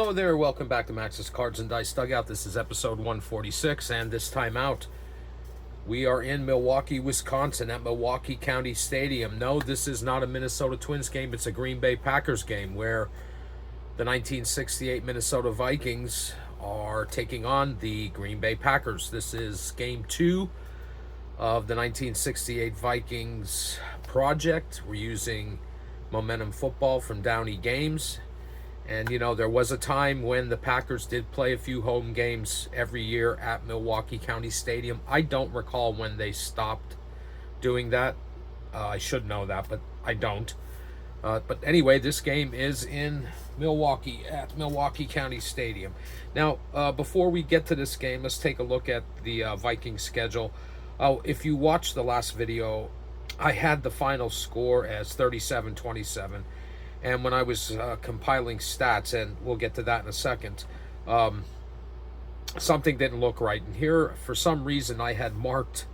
Hello there, welcome back to Max's Cards and Dice Dugout. This is episode 146, and this time out, we are in Milwaukee, Wisconsin at Milwaukee County Stadium. No, this is not a Minnesota Twins game, it's a Green Bay Packers game where the 1968 Minnesota Vikings are taking on the Green Bay Packers. This is game 2 of the 1968 Vikings Project. We're using Momentum Football from Downey Games. And, you know, there was a time when the Packers did play a few home games every year at Milwaukee County Stadium. I don't recall when they stopped doing that. I should know that, but I don't. But anyway, this game is in Milwaukee at Milwaukee County Stadium. Now, before we get to this game, let's take a look at the Vikings schedule. If you watched the last video, I had the final score as 37-27. And when I was compiling stats, and we'll get to that in a second, something didn't look right. And here, for some reason, I had marked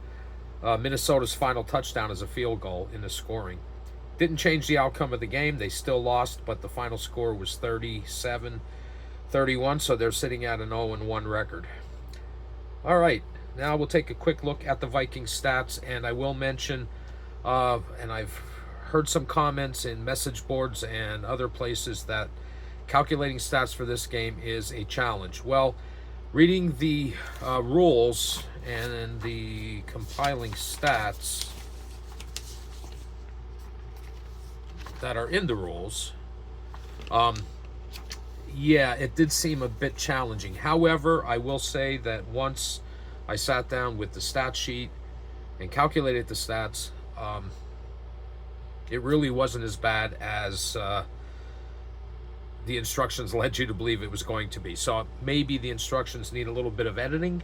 Minnesota's final touchdown as a field goal in the scoring. Didn't change the outcome of the game. They still lost, but the final score was 37-31, so they're sitting at an 0-1 record. All right, now we'll take a quick look at the Vikings stats, and I will mention, and I've heard some comments in message boards and other places that calculating stats for this game is a challenge. Well, reading the rules and the compiling stats that are in the rules, yeah, it did seem a bit challenging. However, I will say that once I sat down with the stat sheet and calculated the stats, it really wasn't as bad as the instructions led you to believe it was going to be. So maybe the instructions need a little bit of editing,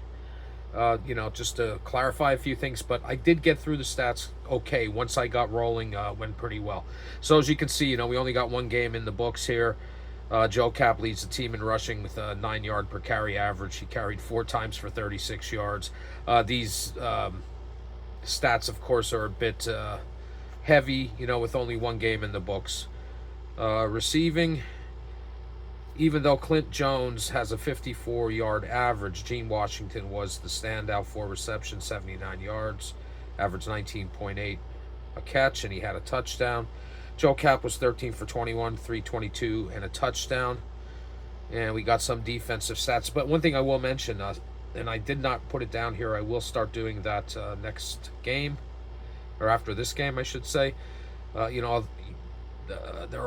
just to clarify a few things. But I did get through the stats okay. Once I got rolling, went pretty well. So as you can see, we only got one game in the books here. Joe Cap leads the team in rushing with a 9-yard per carry average. He carried 4 times for 36 yards. These stats, of course, are a bit heavy, with only one game in the books. Receiving, even though Clint Jones has a 54-yard average, Gene Washington was the standout. 4 receptions, 79 yards, average 19.8 a catch, and he had a touchdown. Joe Cap was 13 for 21, 322, and a touchdown. And we got some defensive stats. But one thing I will mention, and I did not put it down here, I will start doing that next game, or after this game, I should say. There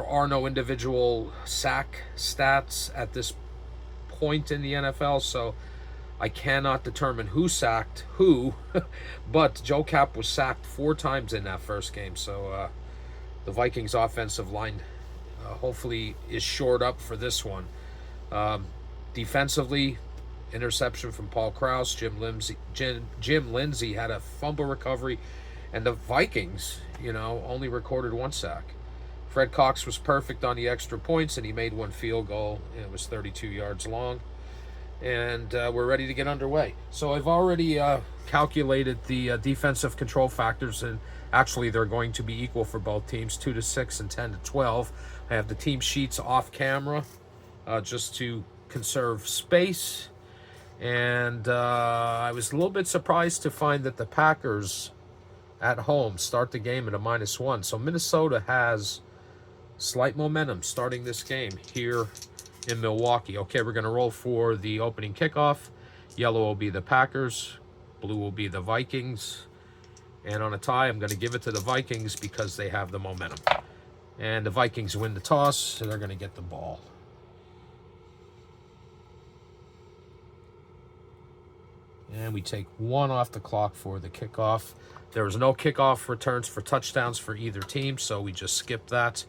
are no individual sack stats at this point in the NFL, so I cannot determine who sacked who. But Joe Cap was sacked 4 times in that first game, so the Vikings offensive line hopefully is shored up for this one. Defensively, interception from Paul Krause. Jim Lindsey had a fumble recovery. And the Vikings, only recorded 1 sack. Fred Cox was perfect on the extra points, and he made 1 field goal, and it was 32 yards long. And we're ready to get underway. So I've already calculated the defensive control factors, and actually they're going to be equal for both teams, 2-6 and 10-12. I have the team sheets off camera just to conserve space. And I was a little bit surprised to find that the Packers at home start the game at a -1. So Minnesota has slight momentum starting this game here in Milwaukee. Okay, we're going to roll for the opening kickoff. Yellow will be the Packers. Blue will be the Vikings. And on a tie, I'm going to give it to the Vikings because they have the momentum. And the Vikings win the toss, so they're going to get the ball. And we take 1 off the clock for the kickoff. There was no kickoff returns for touchdowns for either team, so we just skip that,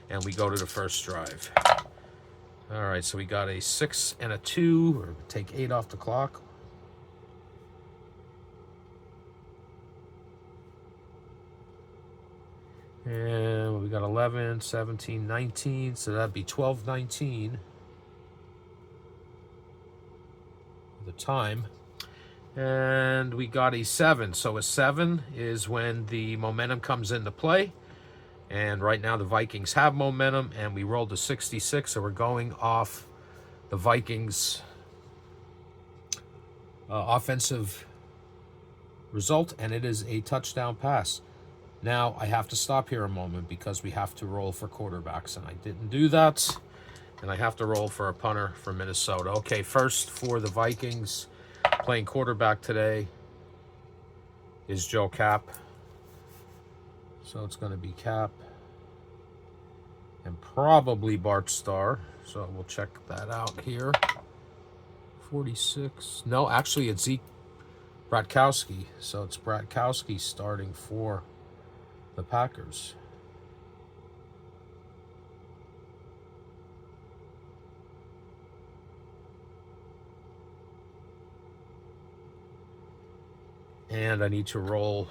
and we go to the first drive. All right, so we got a 6 and a 2, or take 8 off the clock. And we got 11, 17, 19, so that'd be 12-19. The time. And we got a 7. So a 7 is when the momentum comes into play. And right now the Vikings have momentum, and we rolled a 66, so we're going off the Vikings offensive result, and it is a touchdown pass. Now, I have to stop here a moment because we have to roll for quarterbacks, and I didn't do that. And I have to roll for a punter for Minnesota. Okay, first for the Vikings, playing quarterback today is Joe Cap. So it's going to be Cap and probably Bart Starr. So we'll check that out here. 46. No, actually it's Zeke Bratkowski. So it's Bratkowski starting for the Packers. And I need to roll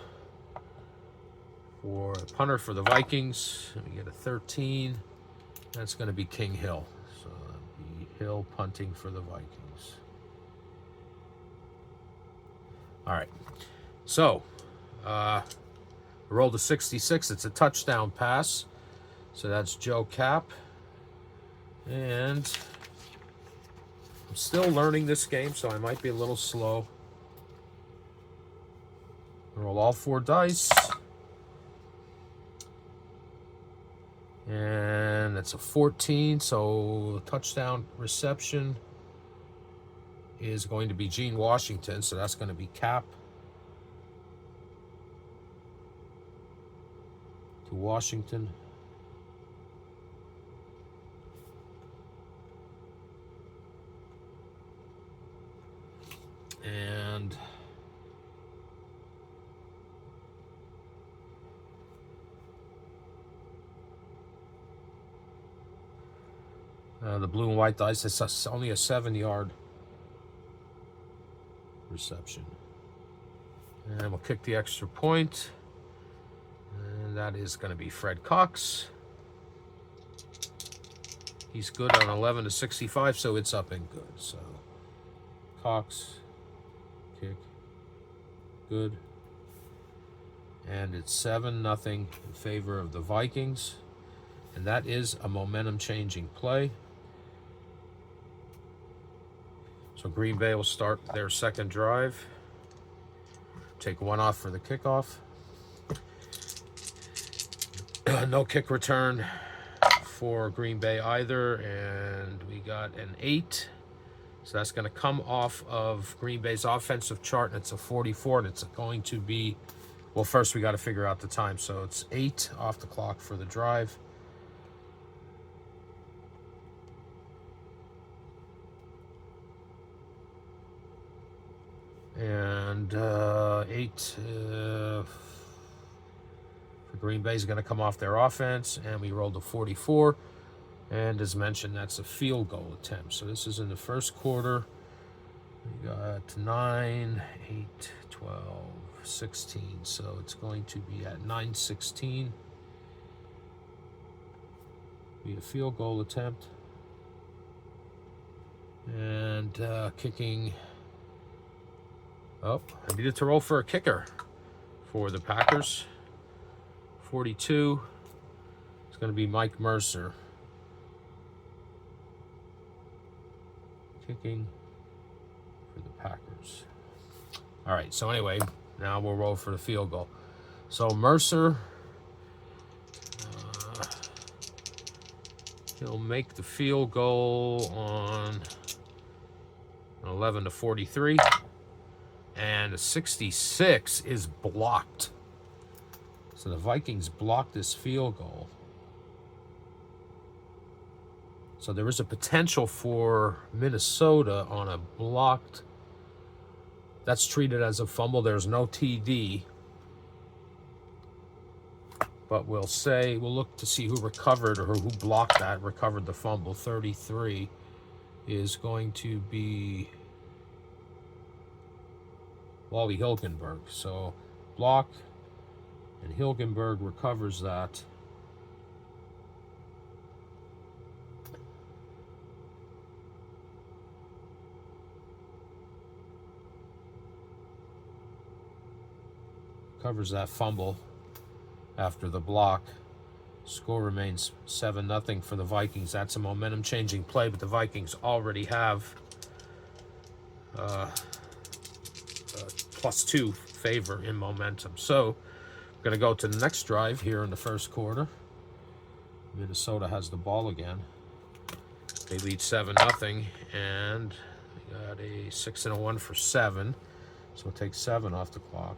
for a punter for the Vikings. Let me get a 13. That's going to be King Hill. So that'll be Hill punting for the Vikings. All right. So, rolled a 66. It's a touchdown pass. So that's Joe Cap. And I'm still learning this game, so I might be a little slow. Roll all 4 dice. And that's a 14, so touchdown reception is going to be Gene Washington, so that's going to be Cap to Washington. And the blue and white dice, it's only a 7-yard reception. And we'll kick the extra point. And that is going to be Fred Cox. He's good on 11 to 65, so it's up and good. So Cox, kick, good. And it's 7-0 in favor of the Vikings. And that is a momentum-changing play. So Green Bay will start their second drive. Take 1 off for the kickoff. No kick return for Green Bay either. And we got an 8. So that's going to come off of Green Bay's offensive chart. And it's a 44. And it's going to be, well, first we got to figure out the time. So it's 8 off the clock for the drive. And 8 for Green Bay is going to come off their offense. And we rolled a 44. And as mentioned, that's a field goal attempt. So this is in the first quarter. We got 9, 8, 12, 16. So it's going to be at 9:16. Be a field goal attempt. And kicking. Oh, I needed to roll for a kicker for the Packers. 42. It's going to be Mike Mercer. Kicking for the Packers. All right, so anyway, now we'll roll for the field goal. So Mercer, he'll make the field goal on 11 to 43. And a 66 is blocked. So the Vikings blocked this field goal. So there is a potential for Minnesota on a blocked. That's treated as a fumble. There's no TD. But we'll look to see who recovered or who blocked that, recovered the fumble. 33 is going to be Wally Hilgenberg. So block, and Hilgenberg recovers that. Covers that fumble after the block. Score remains 7-0 for the Vikings. That's a momentum-changing play, but the Vikings already have +2 favor in momentum. So we're going to go to the next drive here in the first quarter. Minnesota has the ball again. They lead 7-0, and we got a 6-1 for 7. So we'll take 7 off the clock.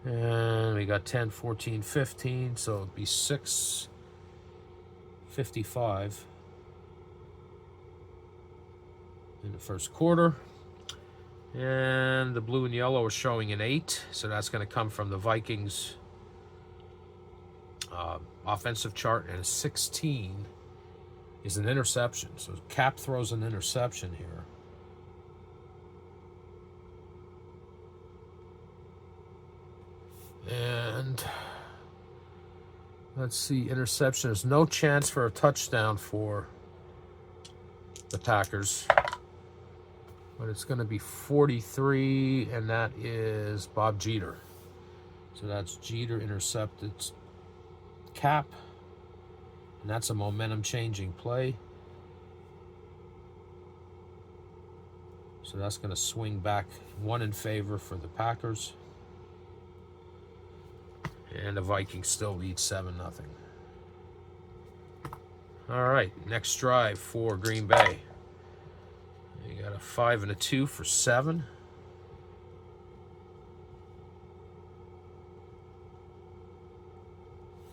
And we got 10, 14, 15, so it'd be 6:55 in the first quarter. And the blue and yellow are showing an 8, so that's going to come from the Vikings offensive chart, and a 16 is an interception. So Cap throws an interception here. And let's see, interception. There's no chance for a touchdown for the Packers. But it's going to be 43, and that is Bob Jeter. So that's Jeter intercepted Cap. And that's a momentum-changing play. So that's going to swing back 1 in favor for the Packers. And the Vikings still lead 7-0. All right, next drive for Green Bay. You got a 5 and a 2 for 7.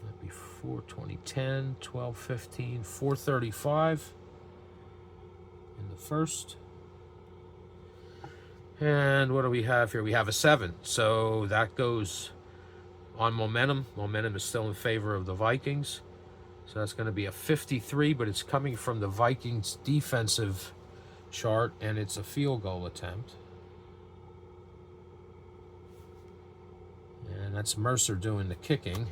That'd be 4, 20, 10, 12, 15, 435 in the first. And what do we have here? We have a 7. So that goes on momentum. Momentum is still in favor of the Vikings. So that's going to be a 53, but it's coming from the Vikings defensive chart, and it's a field goal attempt. And that's Mercer doing the kicking.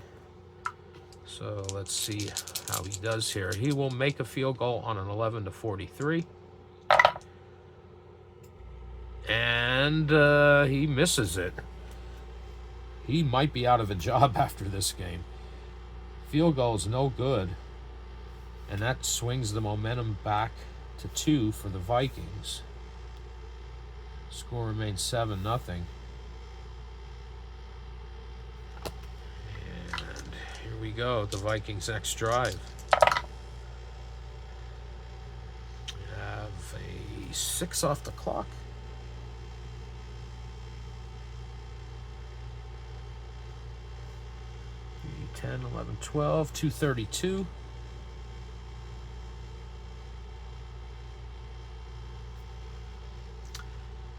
So let's see how he does here. He will make a field goal on an 11-43. And he misses it. He might be out of a job after this game. Field goal is no good. And that swings the momentum back to 2 for the Vikings. Score remains 7-0. And here we go, the Vikings' next drive. We have a 6 off the clock. 10, 11, 12, 232.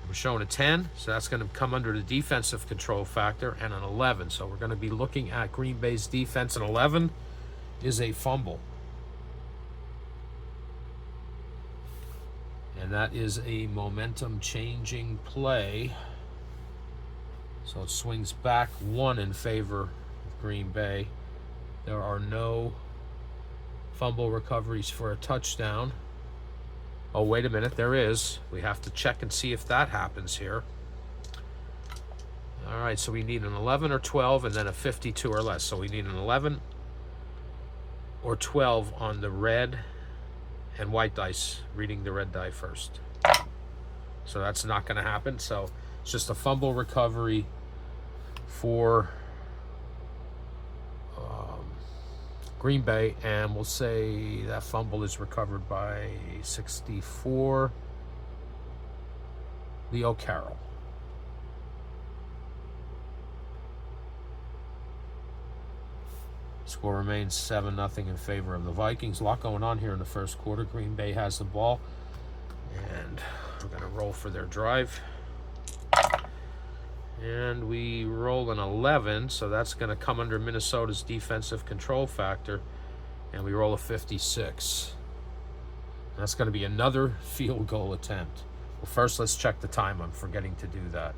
We're showing a 10, so that's going to come under the defensive control factor, and an 11. So we're going to be looking at Green Bay's defense. An 11 is a fumble. And that is a momentum-changing play. So it swings back 1 in favor Green Bay. There are no fumble recoveries for a touchdown. Oh, wait a minute, there is. We have to check and see if that happens here. All right, so we need an 11 or 12 and then a 52 or less. So we need an 11 or 12 on the red and white dice, reading the red die first. So that's not going to happen. So it's just a fumble recovery for Green Bay, and we'll say that fumble is recovered by 64, Leo Carroll. Score remains 7-0 in favor of the Vikings. A lot going on here in the first quarter. Green Bay has the ball, and we're going to roll for their drive. And we roll an 11, so that's going to come under Minnesota's defensive control factor. And we roll a 56. That's going to be another field goal attempt. Well, first, let's check the time. I'm forgetting to do that.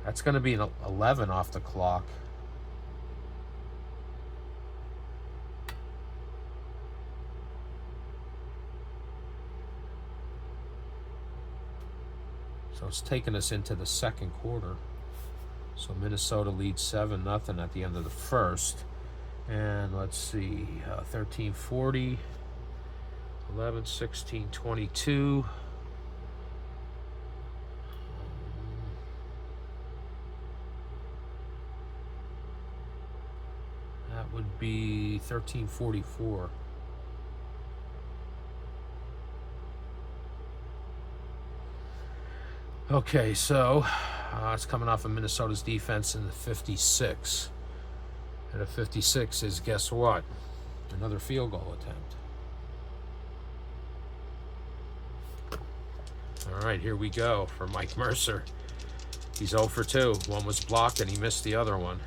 That's going to be an 11 off the clock. So it's taking us into the second quarter. So Minnesota leads 7-0 at the end of the first. And let's see, 13:40, 11, 16, 22. That would be 13:44. Okay, so it's coming off of Minnesota's defense in the 56. And a 56 is, guess what? Another field goal attempt. All right, here we go for Mike Mercer. He's 0 for 2. One was blocked and he missed the other one.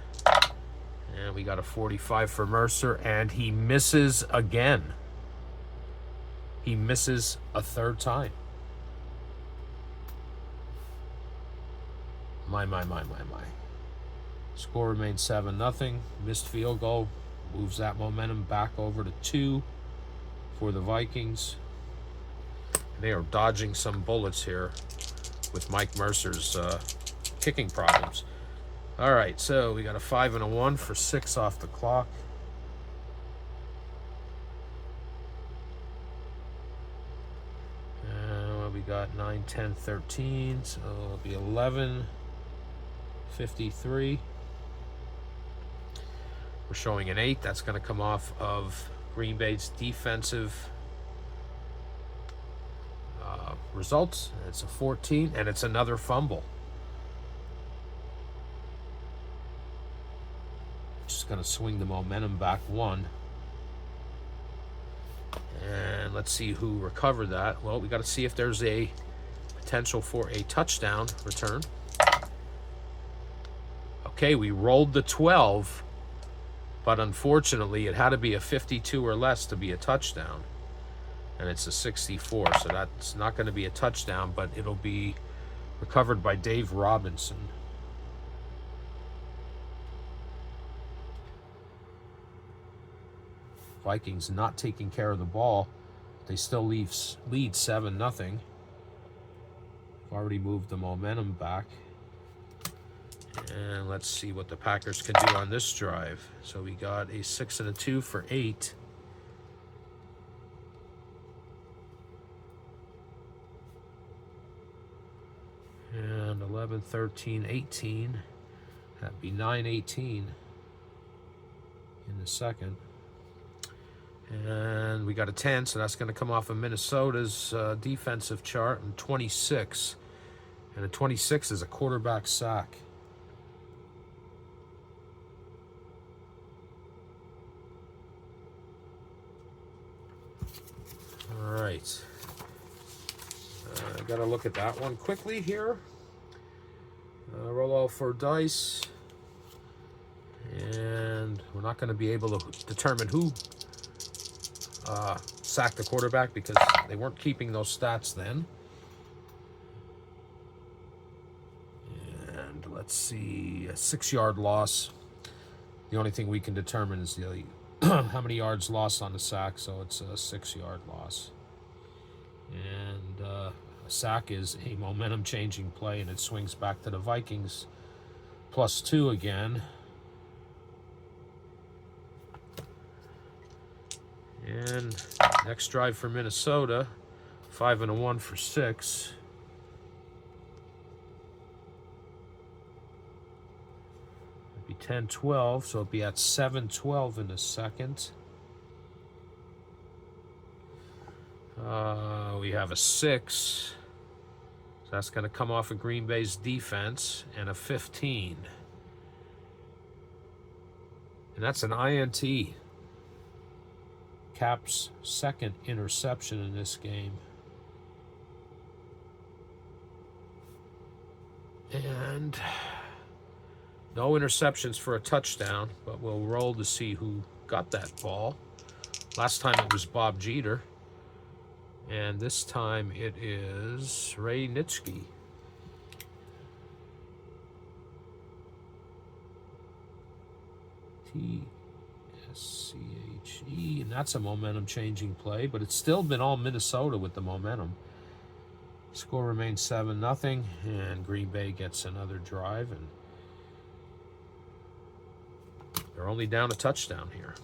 And we got a 45 for Mercer, and he misses again. He misses a third time. My. Score remains 7-0. Missed field goal moves that momentum back over to 2 for the Vikings. They are dodging some bullets here with Mike Mercer's kicking problems. All right, so we got a 5 and a 1 for 6 off the clock. We got 9, 10, 13, so it'll be 11:53. We're showing an 8. That's going to come off of Green Bay's defensive results. It's a 14, and it's another fumble. Just going to swing the momentum back 1. And let's see who recovered that. Well, we got to see if there's a potential for a touchdown return. Okay, we rolled the 12, but unfortunately it had to be a 52 or less to be a touchdown. And it's a 64, so that's not going to be a touchdown, but it'll be recovered by Dave Robinson. Vikings not taking care of the ball. They still lead 7-0. Already moved the momentum back. And let's see what the Packers can do on this drive. So we got a 6 and a 2 for 8. And 11, 13, 18. That'd be 9-18 in the second. And we got a 10, so that's going to come off of Minnesota's defensive chart, and 26. And a 26 is a quarterback sack. All right. I got to look at that one quickly here. Roll all 4 dice. And we're not going to be able to determine who sacked the quarterback because they weren't keeping those stats then. And let's see, a 6-yard loss. The only thing we can determine is the how many yards lost on the sack, so it's a 6-yard loss. And a sack is a momentum-changing play, and it swings back to the Vikings +2 again. And next drive for Minnesota, 5 and a 1 for 6. It'd be 10-12, so it'd be at 7-12 in the second. We have a 6. So that's going to come off of Green Bay's defense, and a 15. And that's an INT. Cap's second interception in this game. And no interceptions for a touchdown, but we'll roll to see who got that ball. Last time it was Bob Jeter. And this time it is Ray Nitschke. T-S-C-H-E. And that's a momentum-changing play, but it's still been all Minnesota with the momentum. Score remains 7-0, and Green Bay gets another drive. And They're only down a touchdown here.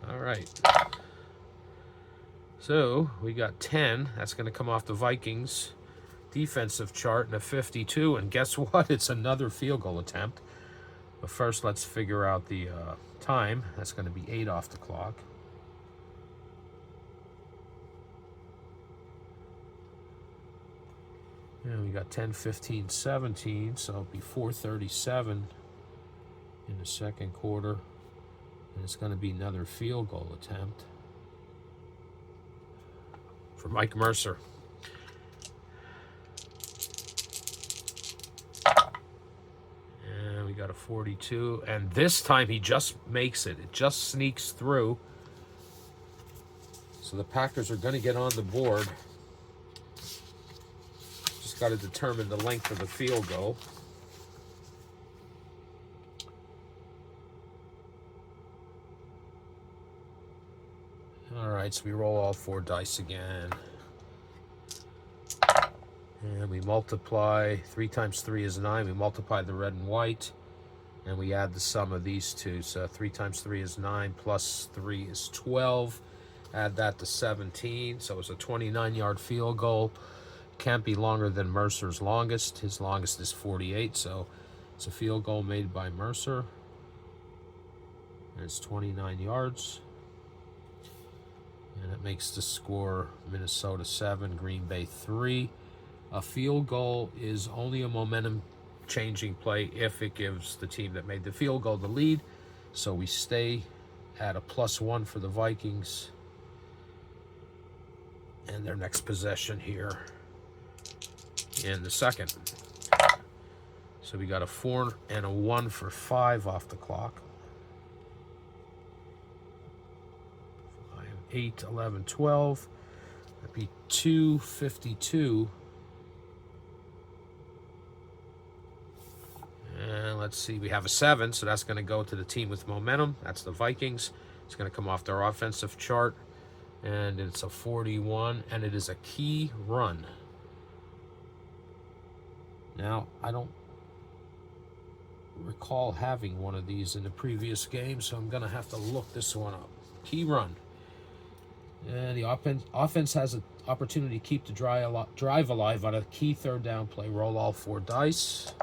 All right. So we got 10. That's going to come off the Vikings defensive chart in a 52. And guess what? It's another field goal attempt. But first, let's figure out the time. That's going to be 8 off the clock. And we got 10, 15, 17. So it'll be 4:37 in the second quarter. And it's going to be another field goal attempt for Mike Mercer. And we got a 42. And this time he just makes it. It just sneaks through. So the Packers are going to get on the board. Just got to determine the length of the field goal. All right, so we roll all 4 dice again. And we multiply. 3 times 3 is 9. We multiply the red and white. And we add the sum of these two. So 3 times 3 is 9, plus 3 is 12. Add that to 17. So it's a 29-yard field goal. Can't be longer than Mercer's longest. His longest is 48. So it's a field goal made by Mercer. And it's 29 yards. And it makes the score Minnesota 7, Green Bay 3. A field goal is only a momentum-changing play if it gives the team that made the field goal the lead. So we stay at a +1 for the Vikings. And their next possession here in the second. So we got a 4 and a 1 for 5 off the clock. 8, 11, 12. That'd be 2:52. And let's see, we have a 7, so that's going to go to the team with momentum. That's the Vikings. It's going to come off their offensive chart. And it's a 41, and it is a key run. Now, I don't recall having one of these in the previous game, so I'm going to have to look this one up. Key run. And the offense has an opportunity to keep the drive alive on a key third down play. Roll all 4 dice.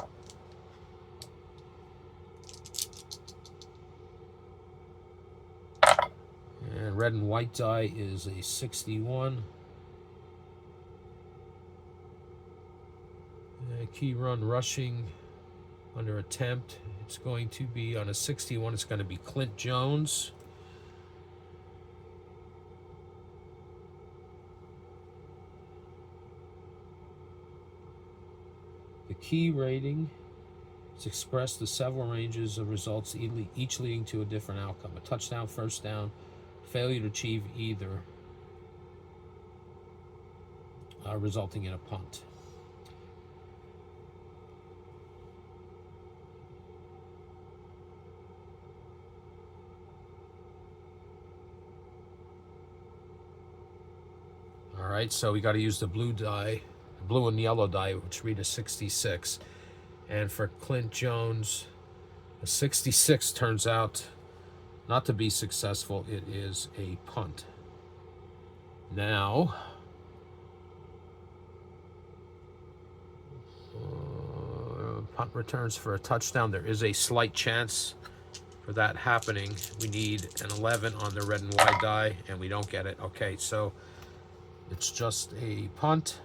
And red and white die is a 61. Key run rushing under attempt. It's going to be on a 61. It's going to be Clint Jones. The key rating is expressed as several ranges of results, each leading to a different outcome. A touchdown, first down, failure to achieve either, resulting in a punt. All right, so we got to use the blue die. Blue and yellow die, which read a 66. And for Clint Jones, a 66 turns out not to be successful. It is a punt. Now, punt returns for a touchdown. There is a slight chance for that happening. We need an 11 on the red and white die, and we don't get it. Okay, so it's just a punt.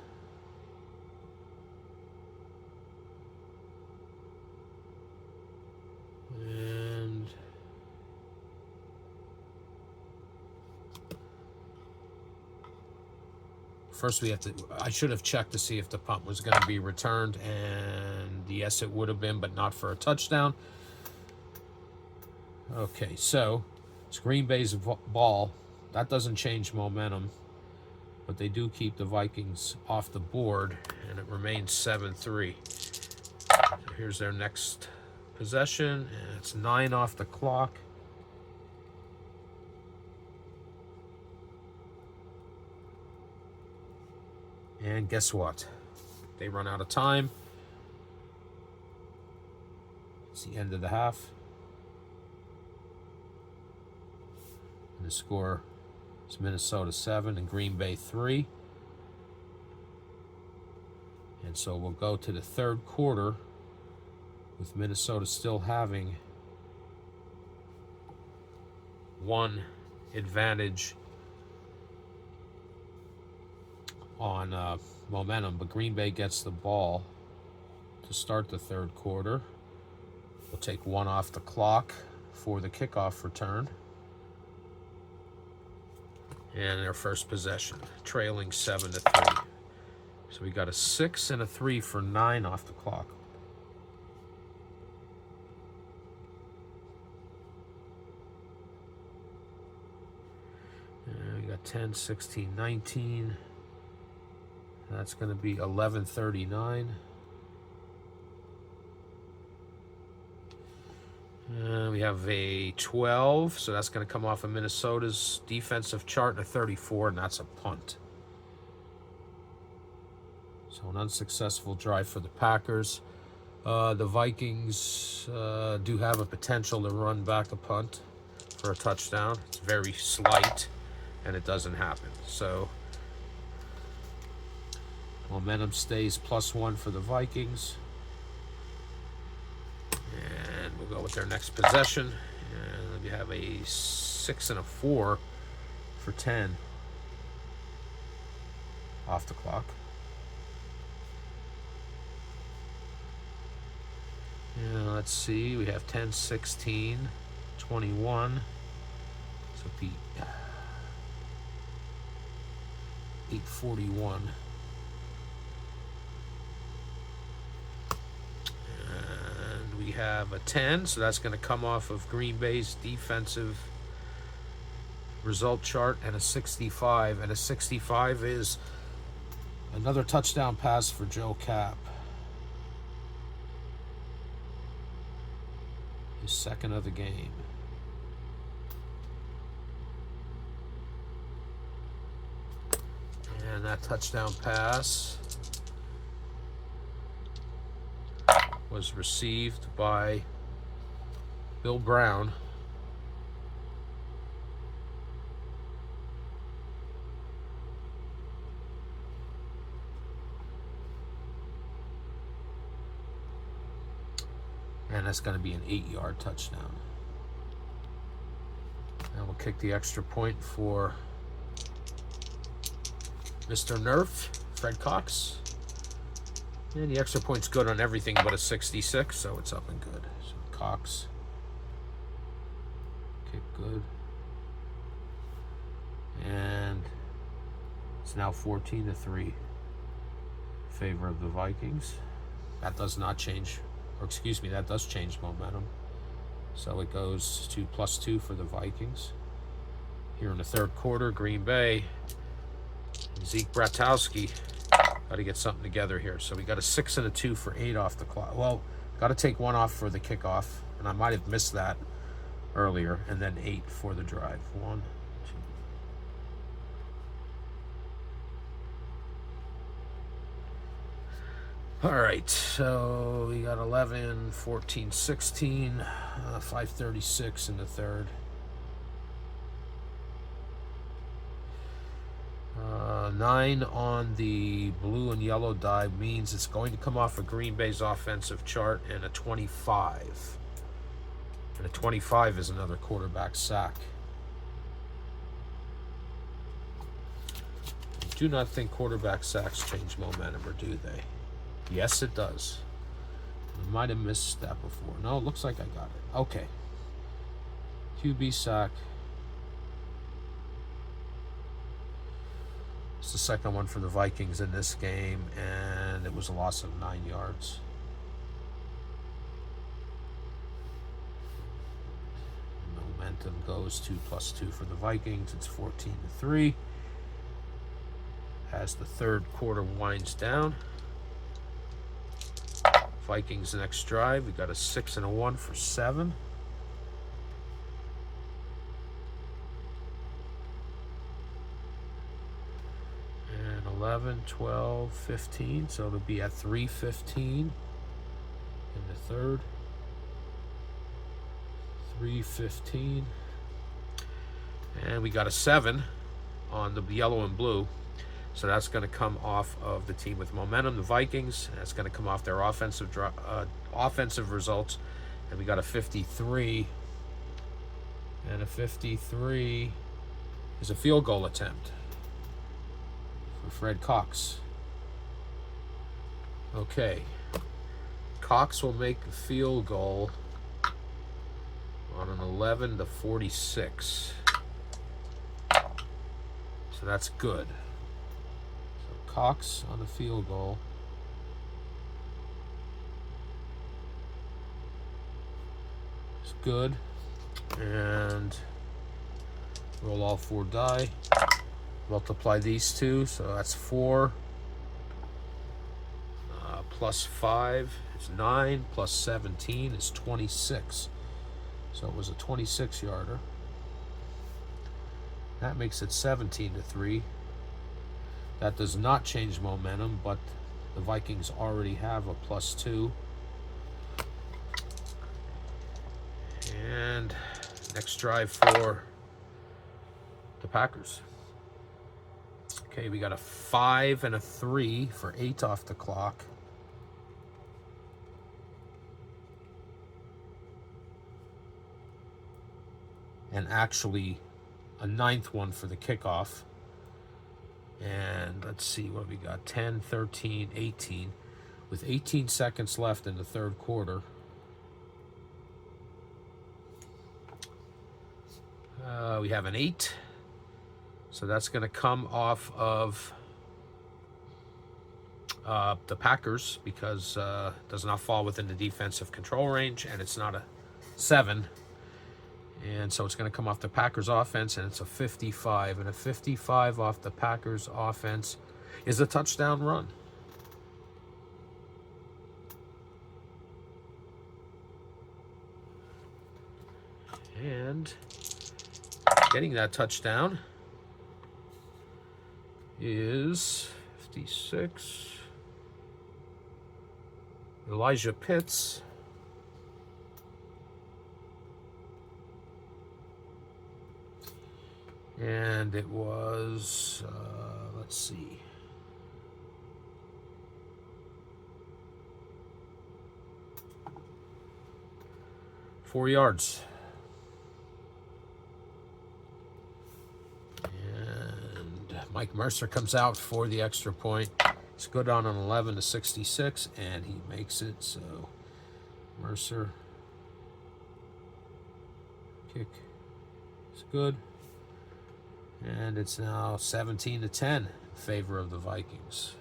And first we have to, I should have checked to see if the punt was going to be returned, and yes, it would have been, but not for a touchdown. Okay, so it's Green Bay's ball. That doesn't change momentum, but they do keep the Vikings off the board, and it remains 7-3. So here's their next possession, and it's 9 off the clock. And guess what? They run out of time. It's the end of the half. The score is Minnesota 7 and Green Bay 3. And so we'll go to the third quarter with Minnesota still having one advantage on momentum, but Green Bay gets the ball to start the third quarter. We'll take one off the clock for the kickoff return. And their first possession, trailing 7-3. So we got a 6 and a 3 for 9 off the clock. And we got 10, 16, 19. That's going to be 11:39. We have a 12, so that's going to come off of Minnesota's defensive chart, and a 34, and that's a punt. So an unsuccessful drive for the Packers. The Vikings do have a potential to run back a punt for a touchdown. It's very slight, and it doesn't happen. So momentum stays +1 for the Vikings. And we'll go with their next possession. And we have a 6 and a 4 for 10 off the clock. And let's see, we have 10, 16, 21. So it'd be 8:41. We have a 10, so that's going to come off of Green Bay's defensive result chart, and a 65. And a 65 is another touchdown pass for Joe Cap. His second of the game. And that touchdown pass was received by Bill Brown. And that's going to be an 8-yard touchdown. And we'll kick the extra point for Mr. Nerf, Fred Cox. And the extra point's good on everything but a 66, so it's up and good. So Cox, kick good. And it's now 14-3 in favor of the Vikings. That does not change, or excuse me, that does change momentum. So it goes to +2 for the Vikings. Here in the third quarter, Green Bay, Zeke Bratowski got to get something together here. So we got a 6 and a 2 for 8 off the clock. Well, got to take one off for the kickoff, and I might have missed that earlier, and then 8 for the drive. 1, 2. All right, so we got 11, 14, 16, 5:36 in the third. 9 on the blue and yellow die means it's going to come off of Green Bay's offensive chart, and a 25. And a 25 is another quarterback sack. I do not think quarterback sacks change momentum, or do they? Yes, it does. I might have missed that before. No, it looks like I got it. Okay. QB sack. It's the second one for the Vikings in this game, and it was a loss of 9 yards. Momentum goes to +2 for the Vikings. It's 14-3 as the third quarter winds down. Vikings next drive. We got a 6 and a 1 for 7. And 11, 12, 15. So it'll be at 3:15 in the third. 3:15. And we got a 7 on the yellow and blue. So that's going to come off of the team with momentum, the Vikings. And that's going to come off their offensive results. And we got a 53. And a 53 is a field goal attempt for Fred Cox. Okay. Cox will make the field goal on an 11-46. So that's good. So Cox on the field goal. It's good. And roll all 4 die. Multiply these two, so that's 4. Plus 5 is 9. Plus 17 is 26. So it was a 26-yarder. That makes it 17-3. That does not change momentum, but the Vikings already have a +2. And next drive for the Packers. Okay, we got a 5 and a 3 for 8 off the clock. And actually a 9th one for the kickoff. And let's see what we got. 10, 13, 18. With 18 seconds left in the third quarter. We have an 8. So that's going to come off of the Packers because it does not fall within the defensive control range, and it's not a 7. And so it's going to come off the Packers offense, and it's a 55. And a 55 off the Packers offense is a touchdown run. And getting that touchdown is 56. Elijah Pitts. And it was, let's see. Four yards. And Mike Mercer comes out for the extra point. It's good on an 11-66, and he makes it. So Mercer kick is good. And it's now 17-10 in favor of the Vikings.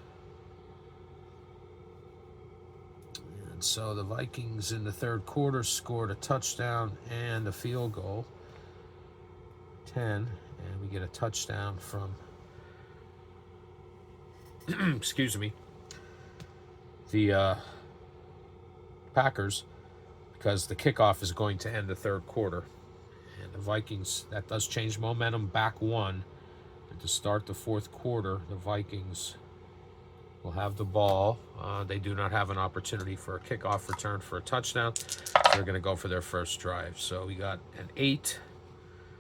And so the Vikings in the third quarter scored a touchdown and a field goal. 10. And we get a touchdown from, excuse me, the Packers, because the kickoff is going to end the third quarter. And the Vikings, that does change momentum back 1. And to start the fourth quarter, the Vikings will have the ball. They do not have an opportunity for a kickoff return for a touchdown. They're going to go for their first drive. So we got an 8.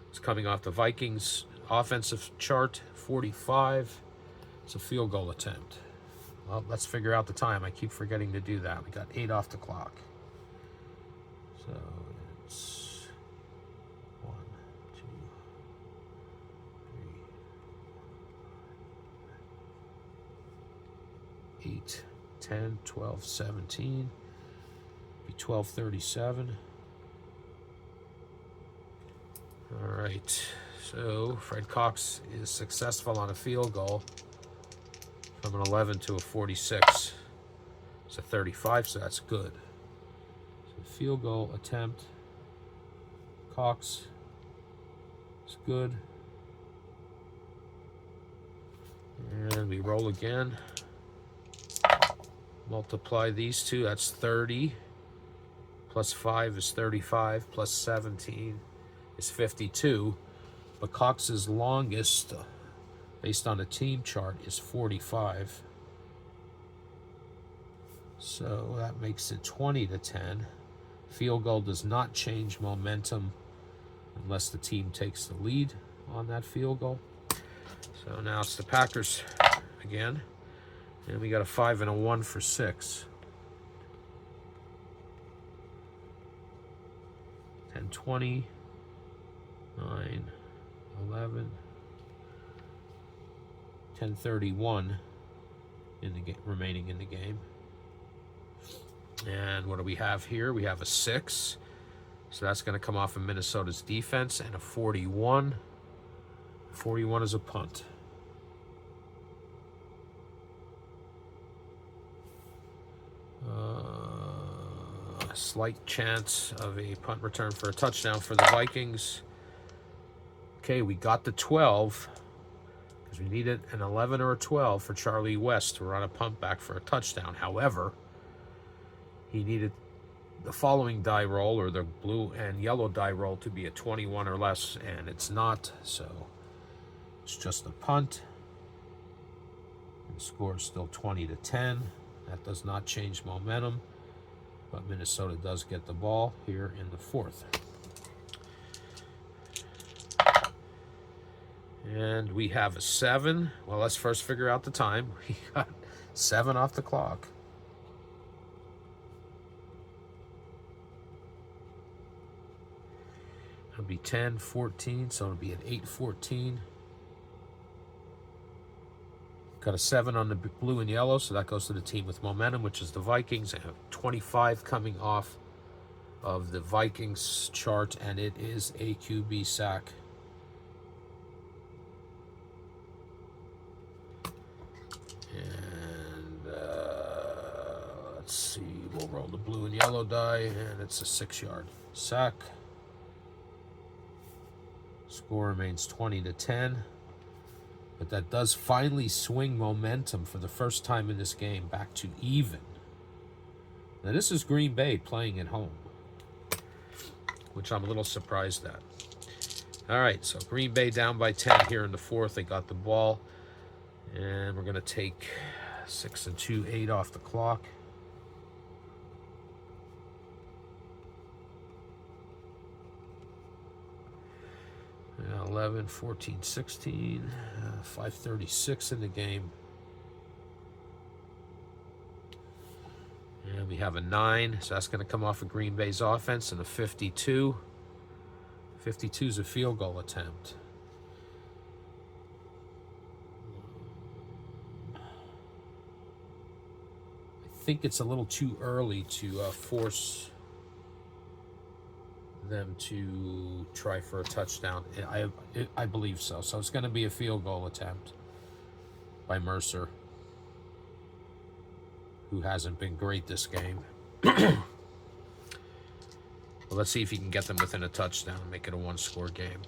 It's coming off the Vikings offensive chart, 45. It's a field goal attempt. Well, let's figure out the time. I keep forgetting to do that. We got 8 off the clock. So it's 1, 2, 3, 8, 10, 12, 17. Be 12:37. All right. So Fred Cox is successful on a field goal from an 11 to a 46. It's a 35, so that's good. So field goal attempt. Cox is good. And we roll again. Multiply these two, that's 30. Plus 5 is 35. Plus 17 is 52. But Cox's longest, based on the team chart, is 45. So that makes it 20-10. Field goal does not change momentum unless the team takes the lead. on that field goal. So now it's the Packers again. And we got a 5 and a 1 for 6. 10, 20, 9, 11, 10:31 in the remaining in the game. And what do we have here? We have a 6. So that's going to come off of Minnesota's defense, and a 41. 41 is a punt. Slight chance of a punt return for a touchdown for the Vikings. Okay, we got the 12 because we needed an 11 or a 12 for Charlie West to run a punt back for a touchdown. However, he needed the following die roll, or the blue and yellow die roll, to be a 21 or less, and it's not, so it's just a punt. The score is still 20-10. That does not change momentum, but Minnesota does get the ball here in the 4th. And we have a 7. Well, let's first figure out the time. We got 7 off the clock. It'll be 10-14, so it'll be an 8-14. Got a 7 on the blue and yellow, so that goes to the team with momentum, which is the Vikings. And 25 coming off of the Vikings chart, and it is a QB sack. And let's see, we'll roll the blue and yellow die, and it's a 6-yard sack. Score remains 20-10. But that does finally swing momentum for the first time in this game back to even. Now this is Green Bay playing at home, which I'm a little surprised at. All right, so Green Bay down by 10 here in the 4th. They got the ball, and we're going to take 6 and 2, 8 off the clock. Yeah, 11, 14, 16, 5:36 in the game. And we have a 9, so that's going to come off of Green Bay's offense, and a 52. 52 is a field goal attempt. I think it's a little too early to force them to try for a touchdown. I believe so. So it's going to be a field goal attempt by Mercer, who hasn't been great this game. Well, let's see if he can get them within a touchdown and make it a 1-score game.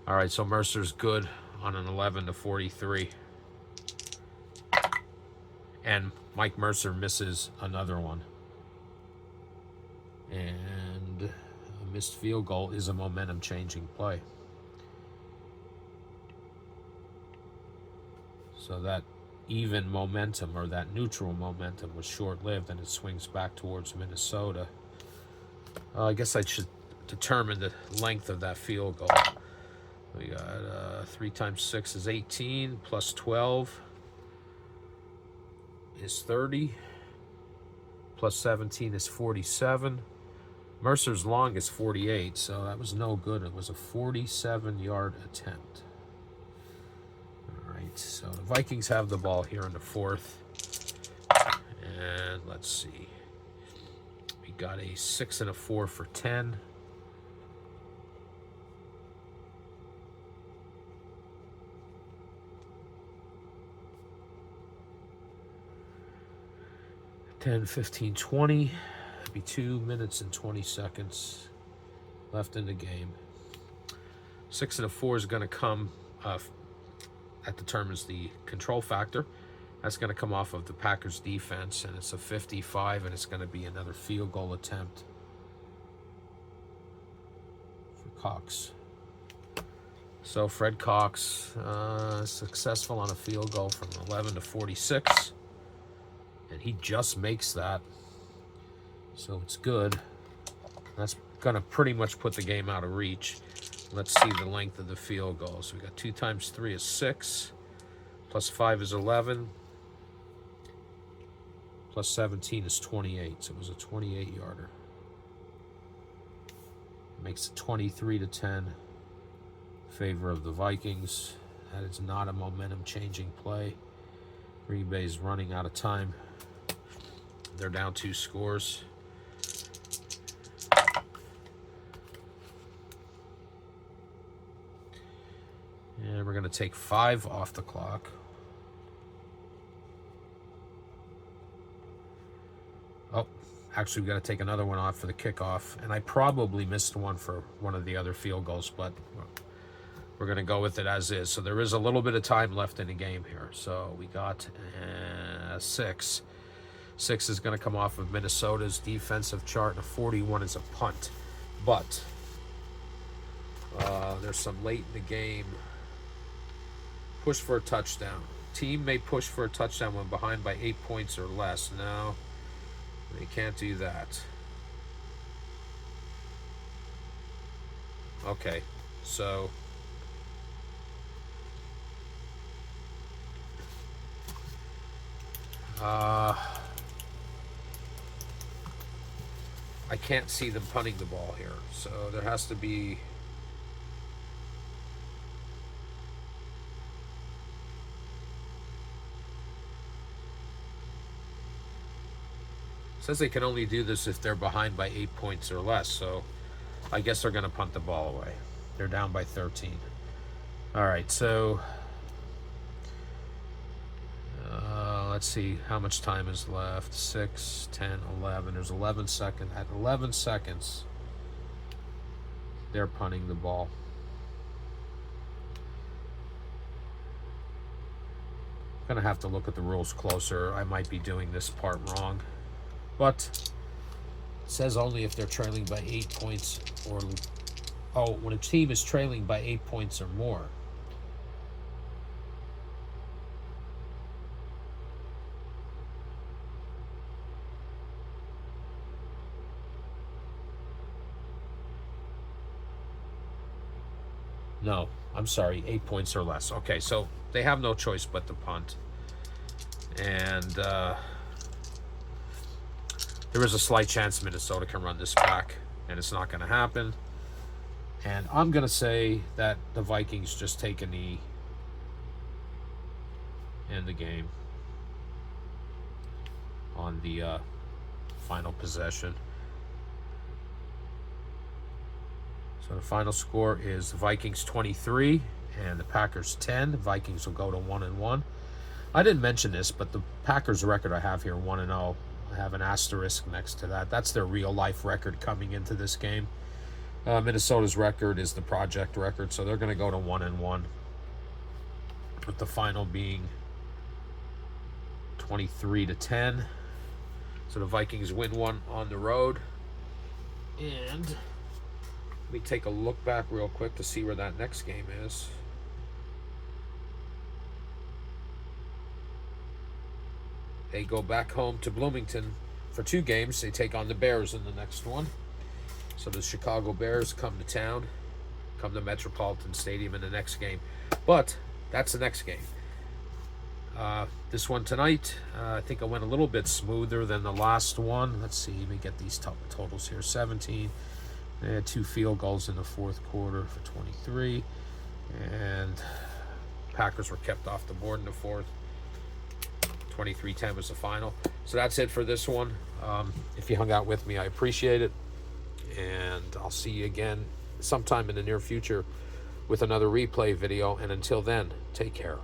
All right, so Mercer's good on an 11-43. And Mike Mercer misses another one. And a missed field goal is a momentum-changing play. So that even momentum, or that neutral momentum, was short-lived, and it swings back towards Minnesota. I guess I should determine the length of that field goal. We got 3 times 6 is 18, plus 12 is 30, plus 17 is 47. Mercer's long is 48, so that was no good. It was a 47-yard attempt. All right, so the Vikings have the ball here in the 4th. And let's see. We got a 6 and a 4 for 10. Ten, 15, 20. That'd be 2 minutes and 20 seconds left in the game. 6 and a 4 is going to come. That determines the control factor. That's going to come off of the Packers defense, and it's a 55, and it's going to be another field goal attempt for Cox. So Fred Cox successful on a field goal from 11-46, and he just makes that, so it's good. That's going to pretty much put the game out of reach. Let's see the length of the field goal. So we got 2 times 3 is 6, plus 5 is 11, plus 17 is 28. So it was a 28-yarder. Makes it 23-10 in favor of the Vikings. That is not a momentum-changing play. Green Bay's running out of time. They're down 2 scores. And we're going to take 5 off the clock. Oh, actually, we've got to take another one off for the kickoff. And I probably missed one for one of the other field goals, but we're going to go with it as is. So there is a little bit of time left in the game here. So we got 6. 6 is going to come off of Minnesota's defensive chart, and a 41 is a punt. But there's some late in the game. Push for a touchdown. Team may push for a touchdown when behind by 8 points or less. No, they can't do that. Okay, so I can't see them punting the ball here, so there has to be. Says they can only do this if they're behind by 8 points or less, so I guess they're going to punt the ball away. They're down by 13. All right, so let's see how much time is left. 6, 10, 11. There's 11 seconds. At 11 seconds, they're punting the ball. I'm going to have to look at the rules closer. I might be doing this part wrong. But it says only if they're trailing by 8 points or... Oh, when a team is trailing by 8 points or more. No, I'm sorry, 8 points or less. Okay, so they have no choice but to punt. And there is a slight chance Minnesota can run this back, and it's not going to happen. And I'm going to say that the Vikings just take a knee in the game on the final possession. So the final score is the Vikings 23 and the Packers 10. The Vikings will go to 1-1. I didn't mention this, but the Packers record I have here, 1-0. I have an asterisk next to that. That's their real-life record coming into this game. Minnesota's record is the project record, so they're going to go to 1-1, with the final being 23-10. So the Vikings win one on the road. And let me take a look back real quick to see where that next game is. They go back home to Bloomington for 2 games. They take on the Bears in the next one. So the Chicago Bears come to town, come to Metropolitan Stadium in the next game. But that's the next game. This one tonight, I think I went a little bit smoother than the last one. Let's see, let me get these totals here. 17. They had 2 field goals in the fourth quarter for 23. And Packers were kept off the board in the fourth. 23-10 was the final. So that's it for this one. If you hung out with me, I appreciate it. And I'll see you again sometime in the near future with another replay video. And until then, take care.